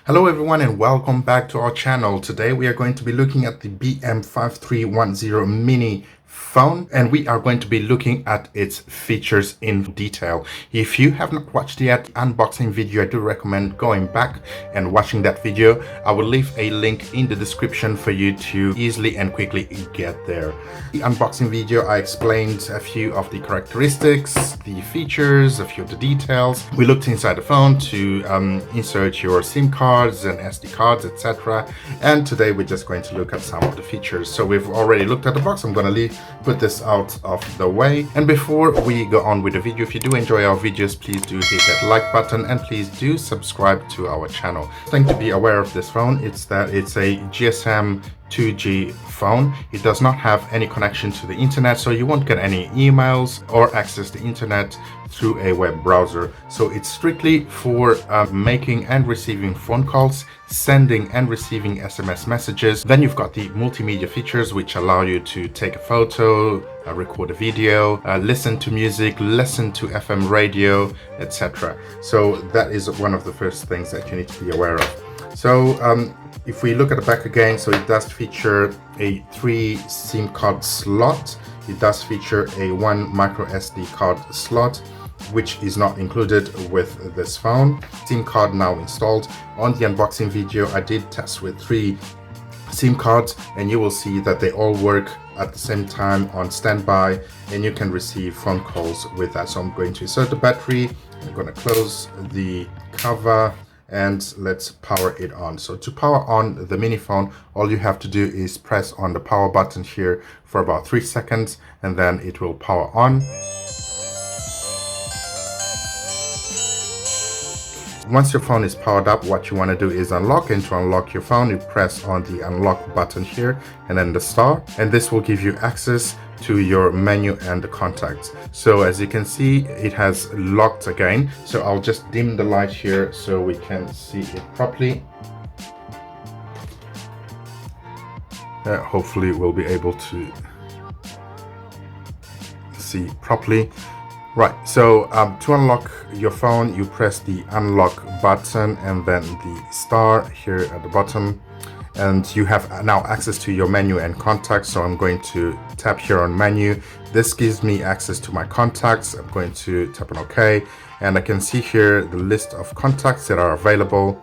Hello everyone and welcome back to our channel. Today we are going to be looking at the BM5310 Mini phone and we are going to be looking at its features in detail. If you have not watched yet unboxing video, I do recommend going back and watching that video. I will leave a link in the description for you to easily and quickly get there. The unboxing video, I explained a few of the characteristics, the features, a few of the details. We looked inside the phone to insert your SIM cards and SD cards, etc. And today we're just going to look at some of the features. So we've already looked at the box. I'm going to put this out of the way. And before we go on with the video, if you do enjoy our videos, please do hit that like button and please do subscribe to our channel. Thing to be aware of this phone, it's that it's a GSM 2G phone. It does not have any connection to the internet, so you won't get any emails or access the internet through a web browser. So it's strictly for making and receiving phone calls, sending and receiving SMS messages. Then you've got the multimedia features which allow you to take a photo, record a video, listen to music, listen to FM radio, etc. So that is one of the first things that you need to be aware of. So if we look at the back again, so it does feature a 3 SIM card slot. It does feature a 1 micro SD card slot, which is not included with this phone. SIM card now installed. On the unboxing video, I did test with 3 SIM cards and you will see that they all work at the same time on standby and you can receive phone calls with that. So I'm going to insert the battery, I'm going to close the cover and let's power it on. So to power on the mini phone, all you have to do is press on the power button here for about 3 seconds and then it will power on. Once your phone is powered up, what you want to do is unlock, and to unlock your phone you press on the unlock button here and then the star, and this will give you access to your menu and the contacts. So as you can see, it has locked again, so I'll just dim the light here so we can see it properly. Hopefully we'll be able to see properly. Right, so to unlock your phone, you press the unlock button and then the star here at the bottom, and you have now access to your menu and contacts. So I'm going to tap here on menu. This gives me access to my contacts. I'm going to tap on OK, and I can see here the list of contacts that are available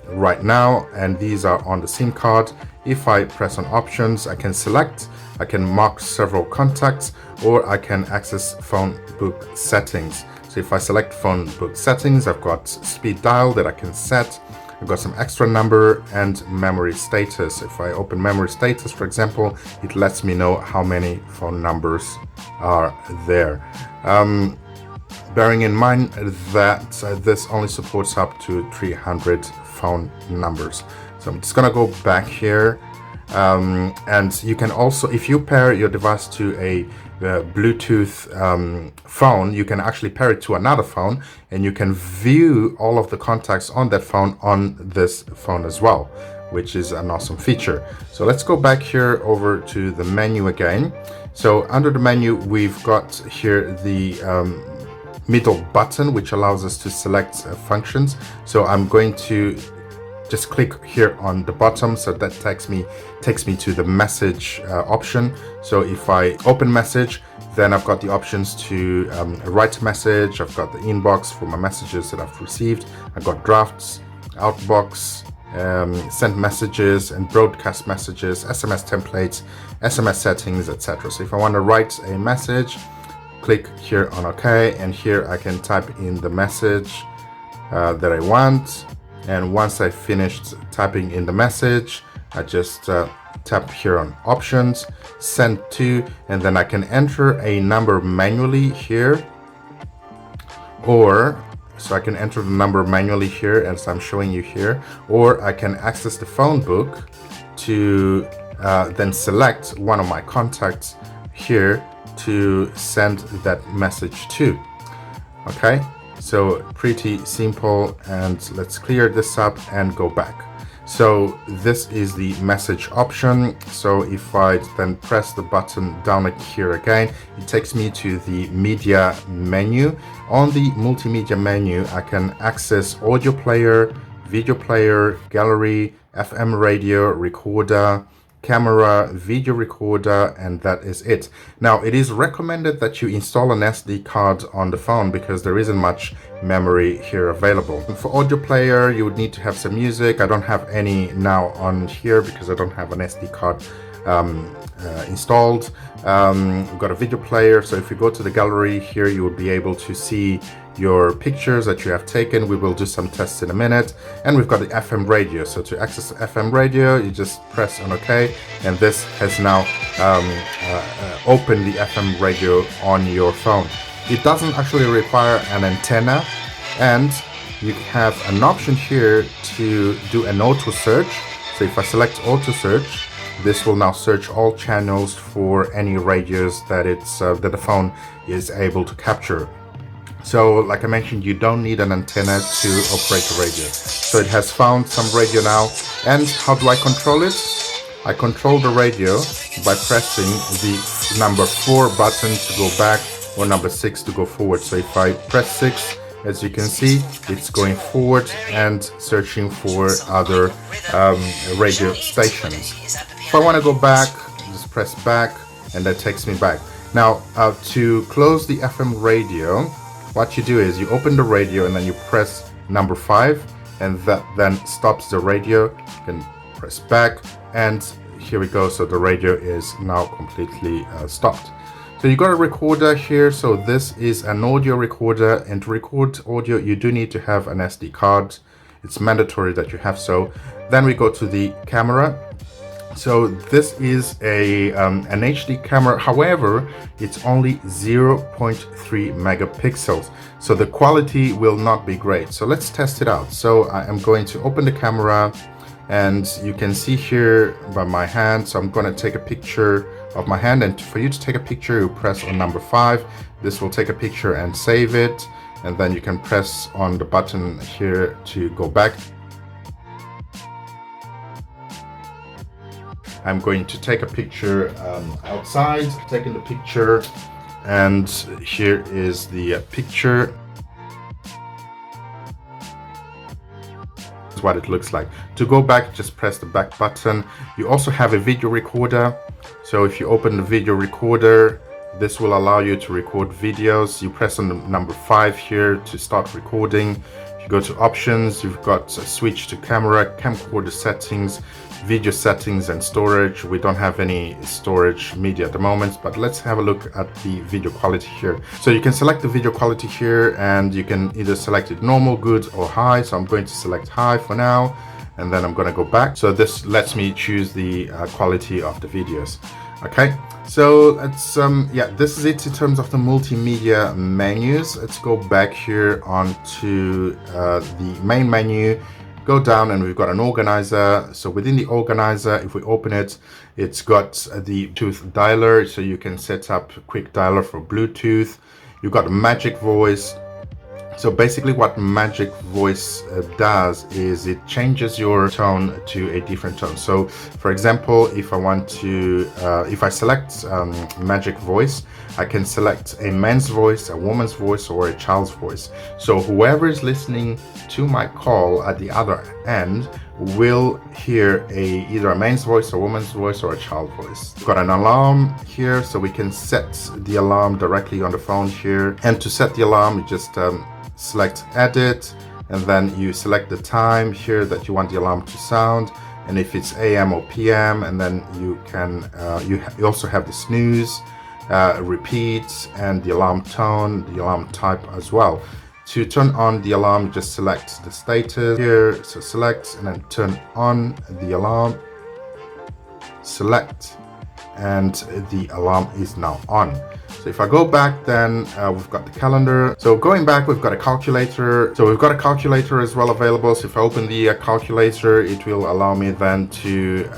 right now, and these are on the SIM card. If I press on options, I can select, I can mark several contacts, or I can access Phonebook settings. So if I select Phonebook settings, I've got speed dial that I can set. I've got some extra number and memory status. If I open memory status, for example, it lets me know how many phone numbers are there. Bearing in mind that this only supports up to 300 phone numbers. So I'm just gonna go back here, and you can also, if you pair your device to a Bluetooth phone, you can actually pair it to another phone and you can view all of the contacts on that phone on this phone as well, which is an awesome feature. So let's go back here over to the menu again. So under the menu, we've got here the middle button, which allows us to select functions. So I'm going to just click here on the bottom, so that takes me to the message option. So if I open message, then I've got the options to write a message. I've got the inbox for my messages that I've received. I've got drafts, outbox, send messages and broadcast messages, SMS templates, SMS settings, etc. So if I want to write a message, click here on OK, and here I can type in the message that I want. And once I finished typing in the message, I just tap here on options, send to, and then I can enter a number manually here, or so I can enter the number manually here as I'm showing you here, or I can access the phone book to then select one of my contacts here to send that message to. Okay, so pretty simple, and let's clear this up and go back. So this is the message option. So if I then press the button down here again, it takes me to the media menu. On the multimedia menu, I can access audio player, video player, gallery, FM radio, recorder, camera, video recorder, and that is it. Now, it is recommended that you install an SD card on the phone because there isn't much memory here available. And for audio player, you would need to have some music. I don't have any now on here because I don't have an SD card installed. We've got a video player, so if you go to the gallery here, you will be able to see your pictures that you have taken. We will do some tests in a minute. And we've got the FM radio, so to access the FM radio, you just press on OK, and this has now opened the FM radio on your phone. It doesn't actually require an antenna, and you have an option here to do an auto search. So if I select auto search, this will now search all channels for any radios that that the phone is able to capture. So like I mentioned, you don't need an antenna to operate the radio. So it has found some radio now. And how do I control it? I control the radio by pressing the number 4 button to go back, or number 6 to go forward. So if I press 6, as you can see, it's going forward and searching for other radio stations. If I want to go back, just press back, and that takes me back. Now, to close the FM radio, what you do is you open the radio and then you press number 5, and that then stops the radio. You can press back, and here we go. So the radio is now completely stopped. So you got a recorder here. So this is an audio recorder, and to record audio you do need to have an SD card. It's mandatory that you have so. Then we go to the camera. So this is an HD camera, however it's only 0.3 megapixels, so the quality will not be great. So let's test it out. So I am going to open the camera, and you can see here by my hand, so I'm going to take a picture of my hand, and for you to take a picture you press on number 5. This will take a picture and save it, and then you can press on the button here to go back. I'm going to take a picture outside, taking the picture, and here is the picture. This is what it looks like. To go back, just press the back button. You also have a video recorder. So if you open the video recorder, this will allow you to record videos. You press on the number 5 here to start recording. If you go to options, you've got a switch to camera, camcorder settings, video settings, and storage. We don't have any storage media at the moment, but let's have a look at the video quality here. So you can select the video quality here, and you can either select it normal, good, or high. So I'm going to select high for now, and then I'm going to go back. So this lets me choose the quality of the videos. Okay, so let's yeah, this is it in terms of the multimedia menus. Let's go back here onto the main menu. Go down, and we've got an organizer. So within the organizer, if we open it, it's got the Bluetooth dialer, so you can set up a quick dialer for Bluetooth. You've got magic voice. So basically what magic voice does is it changes your tone to a different tone. So for example, if I want to if I select magic voice, I can select a man's voice, a woman's voice, or a child's voice. So whoever is listening to my call at the other end will hear either a man's voice, a woman's voice, or a child's voice. We've got an alarm here, so we can set the alarm directly on the phone here. And to set the alarm, you just select edit, and then you select the time here that you want the alarm to sound, and if it's AM or PM, and then you can you also have the snooze, repeat, and the alarm tone, the alarm type as well. To turn on the alarm, just select the status here, so select and then turn on the alarm, select, and the alarm is now on. So if I go back, then we've got the calendar. So going back, we've got a calculator. So we've got a calculator as well available. So if I open the calculator, it will allow me then to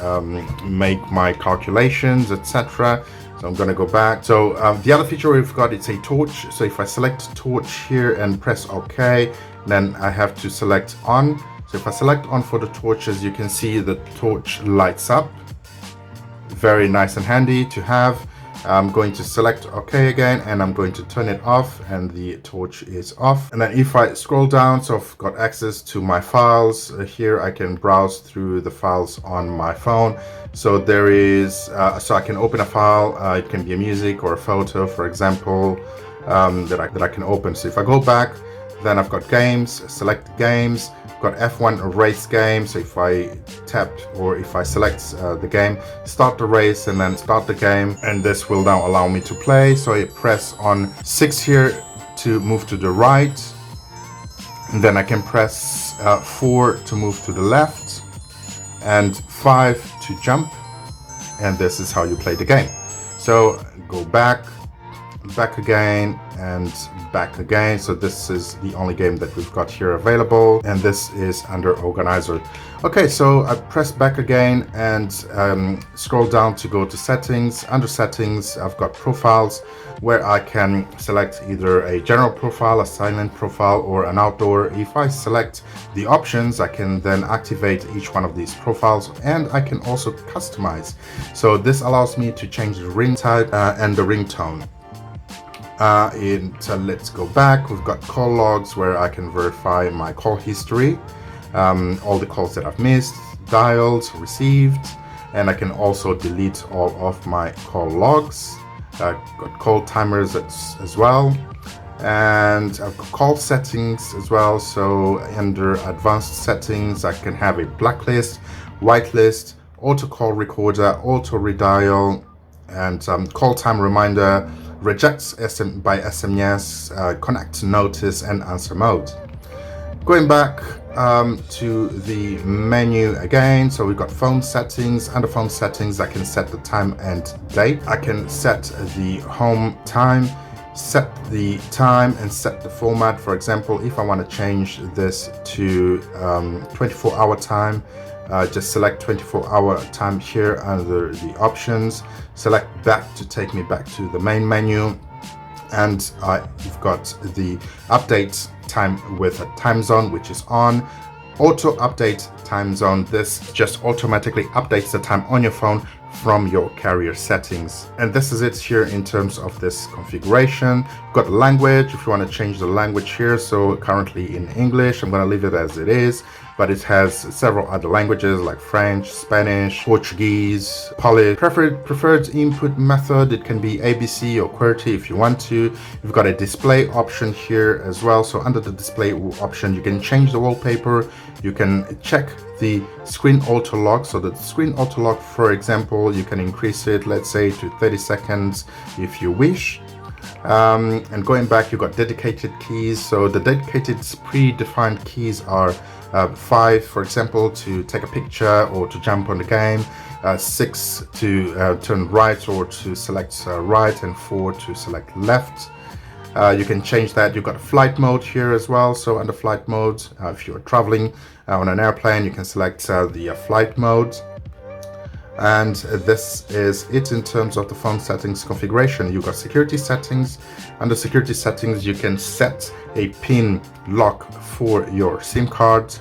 make my calculations, etc. So I'm going to go back. So the other feature we've got, it's a torch. So if I select torch here and press OK, then I have to select on. So if I select on for the torch, as you can see, the torch lights up. Very nice and handy to have. I'm going to select OK again, and I'm going to turn it off, and the torch is off. And then if I scroll down, so I've got access to my files. Here I can browse through the files on my phone. So there is, so I can open a file. It can be a music or a photo, for example, that I can open. So if I go back, then I've got games, select games. Got F1 race game, so if I tap or if I select the game, start the race and then start the game, and this will now allow me to play. So I press on 6 here to move to the right, and then I can press 4 to move to the left and 5 to jump, and this is how you play the game. So go back again and back again. So this is the only game that we've got here available, and this is under organizer. Okay, so I press back again and scroll down to go to settings. Under settings, I've got profiles, where I can select either a general profile, a silent profile, or an outdoor. If I select the options, I can then activate each one of these profiles, and I can also customize. So this allows me to change the ring type and the ringtone. Let's go back. We've got call logs, where I can verify my call history, all the calls that I've missed, dialed, received, and I can also delete all of my call logs. Got call timers as well, and I've got call settings as well. So under advanced settings, I can have a blacklist, whitelist, auto call recorder, auto redial, and call time reminder, rejects by SMS, connect notice, and answer mode. Going back to the menu again, so we've got phone settings. Under phone settings, I can set the time and date. I can set the home time, set the time, and set the format. For example, if I want to change this to 24-hour time, just select 24-hour time here under the options, select back to take me back to the main menu, and you've got the update time with a time zone, which is on. Auto update time zone, this just automatically updates the time on your phone from your carrier settings. And this is it here in terms of this configuration. You've got language, if you want to change the language here. So currently in English, I'm going to leave it as it is, but it has several other languages like French, Spanish, Portuguese, Polish. Preferred input method, it can be ABC or QWERTY if you want to. You've got a display option here as well. So under the display option, you can change the wallpaper. You can check the screen auto lock. So the screen auto lock, for example, you can increase it, let's say, to 30 seconds if you wish. And going back, you've got dedicated keys. So the dedicated predefined keys are 5, for example, to take a picture or to jump on the game, 6 to turn right or to select right, and 4 to select left. You can change that. You've got flight mode here as well. So under flight mode, if you're traveling on an airplane, you can select the flight mode. And this is it in terms of the phone settings configuration. You've got security settings. Under security settings, you can set a PIN lock for your SIM card.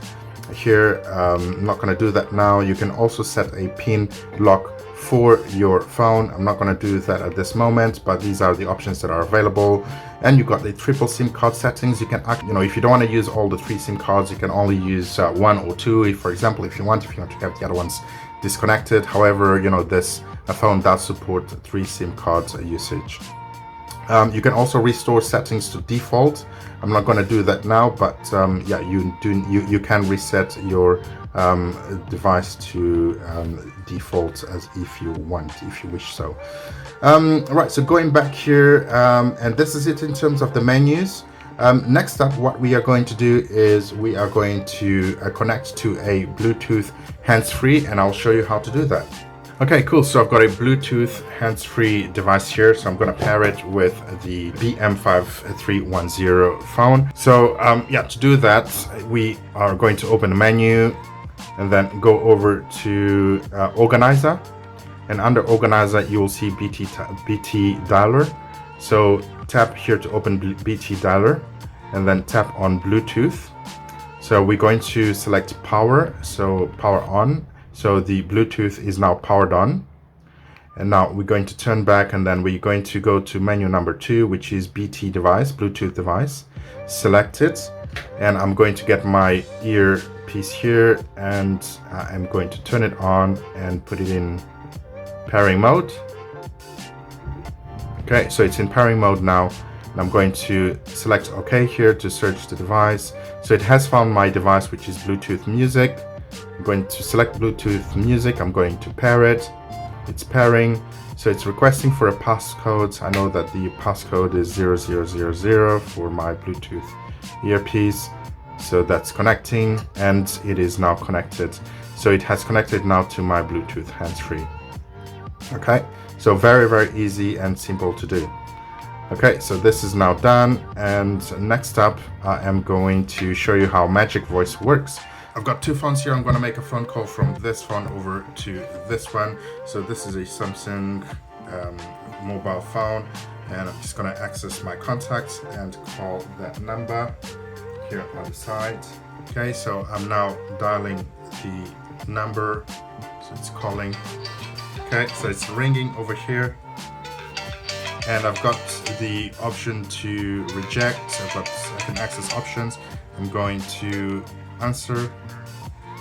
Here, I'm not going to do that now. You can also set a PIN lock for your phone. I'm not going to do that at this moment, but these are the options that are available. And you've got the triple SIM card settings. You can, if you don't want to use all the 3 SIM cards, you can only use 1 or 2. If, for example, if you want to have the other ones disconnected. However, this phone does support 3 SIM cards usage. You can also restore settings to default. I'm not going to do that now, but yeah, you can reset your device to default as if you wish so. Right, so going back here, and this is it in terms of the menus. Next up, what we are going to do is we are going to connect to a Bluetooth hands-free, and I'll show you how to do that. Okay, cool. So I've got a Bluetooth hands-free device here. So I'm going to pair it with the BM5310 phone. So yeah, to do that, we are going to open the menu and then go over to Organizer. And under Organizer, you will see BT Dialer. So tap here to open BT Dialer and then tap on Bluetooth. So we're going to select power, so power on. So the Bluetooth is now powered on. And now we're going to turn back, and then we're going to go to menu number 2, which is BT device, Bluetooth device. Select it, and I'm going to get my earpiece here, and I'm going to turn it on and put it in pairing mode. Okay, so it's in pairing mode now, and I'm going to select OK here to search the device. So it has found my device, which is Bluetooth music. I'm going to select Bluetooth music. I'm going to pair it. It's pairing, so it's requesting for a passcode. I know that the passcode is 0000 for my Bluetooth earpiece. So that's connecting, and it is now connected. So it has connected now to my Bluetooth hands-free. Okay, so very, very easy and simple to do. Okay, so this is now done, and next up I am going to show you how Magic Voice works. I've got two phones here. I'm going to make a phone call from this phone over to this one. So this is a Samsung mobile phone, and I'm just going to access my contacts and call that number here on the side. Okay, so I'm now dialing the number, so it's calling. Okay, so it's ringing over here, and I've got the option to reject. I can access options. I'm going to answer.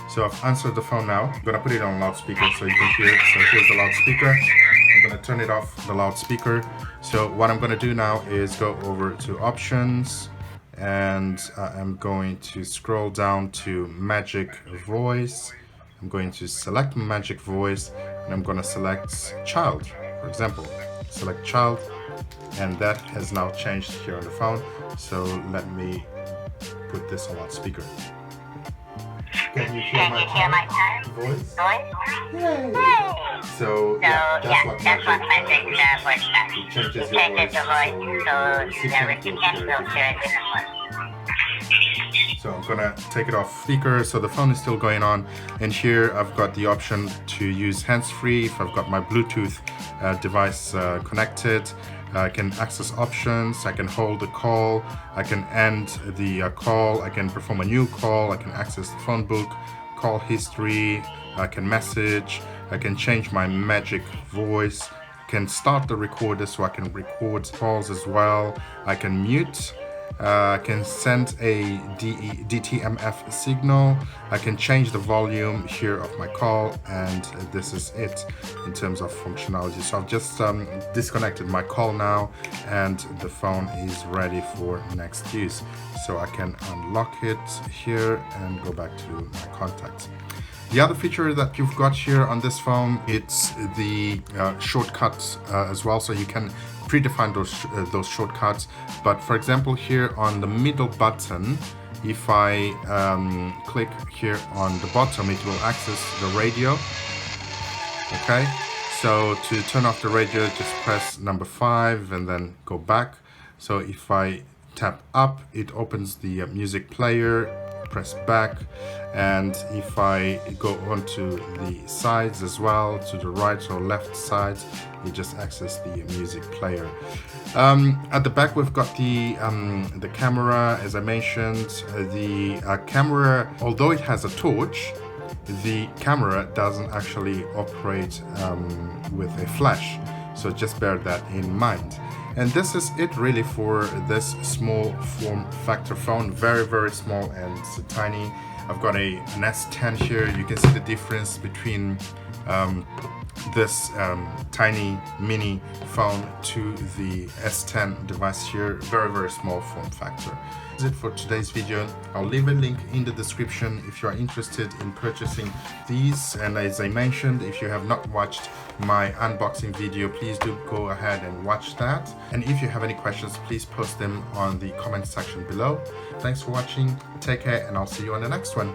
So I've answered the phone now. I'm gonna put it on loudspeaker so you can hear it. So here's the loudspeaker. I'm gonna turn it off, the loudspeaker. So what I'm gonna do now is go over to options, and I'm going to scroll down to Magic Voice. I'm going to select Magic Voice, and I'm gonna select child, for example. Select child, and that has now changed here on the phone. So let me put this on loudspeaker. Can you hear my voice? Yay! So yeah, that's what Magic Voice does. It changes your voice, so the recipient will hear a different one. So I'm gonna take it off speaker, so the phone is still going on, and here I've got the option to use hands-free if I've got my Bluetooth device connected. I can access options, I can hold the call, I can end the call, I can perform a new call, I can access the phone book, call history, I can message, I can change my Magic Voice, I can start the recorder so I can record calls as well, I can mute, I can send a DTMF signal, I can change the volume here of my call, and this is it in terms of functionality. So I've just disconnected my call now, and the phone is ready for next use. So I can unlock it here and go back to my contacts. The other feature that you've got here on this phone, it's the shortcuts as well, so you can predefine those shortcuts. But for example, here on the middle button, if I click here on the bottom, it will access the radio. Okay, so to turn off the radio, just press number 5 and then go back. So if I tap up, it opens the music player, press back, and if I go onto the sides as well, to the right or left side, you just access the music player. At the back we've got the camera, as I mentioned. The camera, although it has a torch, the camera doesn't actually operate with a flash, so just bear that in mind. And this is it really for this small form factor phone, very, very small and tiny. I've got an S10 here. You can see the difference between this tiny mini phone to the S10 device here. Very, very small form factor. That's it for today's video. I'll leave a link in the description if you are interested in purchasing these. And as I mentioned, if you have not watched my unboxing video, please do go ahead and watch that. And if you have any questions, please post them on the comment section below. Thanks for watching, take care, and I'll see you on the next one.